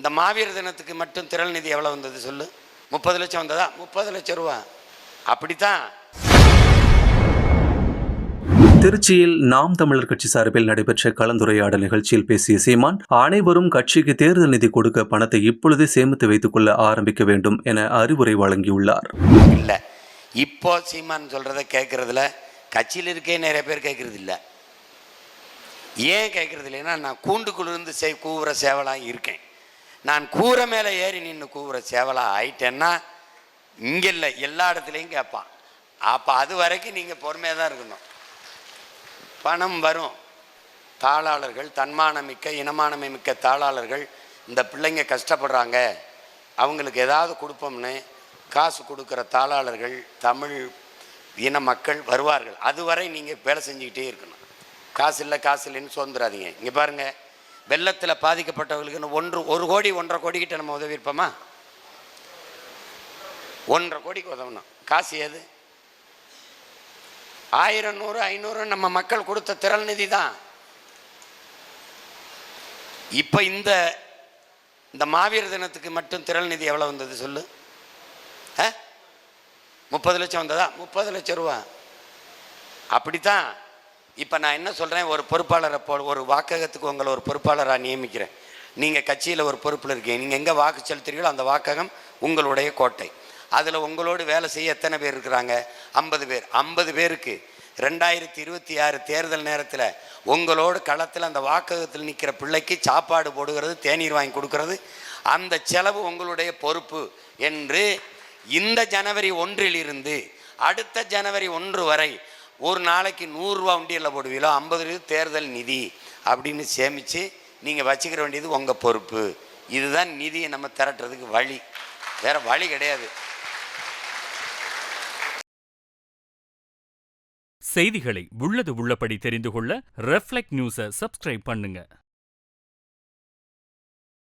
இந்த மாவீர தினத்துக்கு மட்டும் திரள் நிதி எவ்வளோ வந்தது சொல்லு? 30 லட்சம் வந்ததா? 30 லட்சம் ரூபா. அப்படித்தான். திருச்சியில் நாம் தமிழர் கட்சி சார்பில் நடைபெற்ற கலந்துரையாடல் நிகழ்ச்சியில் பேசிய சீமான், அனைவரும் கட்சிக்கு தேர்தல் நிதி கொடுக்க பணத்தை இப்பொழுதே சேமித்து வைத்துக் கொள்ள ஆரம்பிக்க வேண்டும் என அறிவுரை வழங்கியுள்ளார். இல்லை, இப்போ சீமான் சொல்றதை கேட்கறதுல கட்சியில் இருக்கே நிறைய பேர் கேட்கறது இல்லை. ஏன் கேட்கறது இல்லைன்னா, நான் கூண்டுக்குள்ளிருந்து கூவுற சேவலாக இருக்கேன். நான் கூரை மேலே ஏறி நின்று கூவுற சேவலாக ஆயிட்டேன்னா இங்கே இல்லை, எல்லா இடத்துலையும் கேட்பான். அப்போ அது வரைக்கும் நீங்கள் பொறுமையாக தான் இருக்கணும். பணம் வரும். தாளாளர்கள், தன்மானமிக்க இனமானமிக்க தாளாளர்கள், இந்த பிள்ளைங்க கஷ்டப்படுறாங்க, அவங்களுக்கு ஏதாவது கொடுப்போம்னு காசு கொடுக்குற தாளாளர்கள், தமிழ் இன மக்கள் வருவார்கள். அதுவரை நீங்கள் வேலை செஞ்சுக்கிட்டே இருக்கணும். காசு இல்லை காசு இல்லைன்னு சுதந்திராதீங்க. இங்கே பாருங்கள், வெள்ளத்தில் பாதிக்கப்பட்டவர்களுக்கு 1 கோடி 1.5 கோடிக்கிட்ட நம்ம உதவி இருப்போமா? 1.5 கோடிக்கு உதவணும். காசு ஏது? 1000, 100, 500 நம்ம மக்கள் கொடுத்த திரள் நிதி தான். இப்போ இந்த மாவீர தினத்துக்கு மட்டும் திரள் நிதி எவ்வளோ வந்தது சொல்லு? 30 லட்சம் வந்ததா? 30 லட்சம் ரூபா. அப்படித்தான். இப்போ நான் என்ன சொல்கிறேன், ஒரு பொறுப்பாளரை ஒரு வாக்ககத்துக்கு உங்களை ஒரு பொறுப்பாளராக நியமிக்கிறேன். நீங்கள் கட்சியில் ஒரு பொறுப்பில் இருக்கீங்க. நீங்கள் எங்கே வாக்கு செலுத்துறீங்களோ அந்த வாக்ககம் உங்களுடைய கோட்டை. அதில் உங்களோடு வேலை செய்ய எத்தனை பேர் இருக்கிறாங்க? 50 பேர். 50 பேருக்கு 2026 தேர்தல் நேரத்தில் உங்களோடு களத்தில் அந்த வாக்ககத்தில் நிற்கிற பிள்ளைக்கு சாப்பாடு போடுகிறது, தேநீர் வாங்கி கொடுக்கறது, அந்த செலவு உங்களுடைய பொறுப்பு என்று இந்த ஜனவரி 1 அடுத்த ஜனவரி 1 வரை ஒரு நாளைக்கு 100 ரூபா உண்டியலில் போடுவீங்களோ 50 தேர்தல் நிதி அப்படின்னு சேமித்து நீங்கள் வச்சுக்கிற வேண்டியது உங்கள் பொறுப்பு. இதுதான் நிதியை நம்ம திரட்டுறதுக்கு வழி, வேறு வழி கிடையாது. செய்திகளை உள்ளது உள்ளபடி தெரிந்து கொள்ள ரெஃப்ளெக்ட் நியூஸை சப்ஸ்கிரைப் பண்ணுங்க.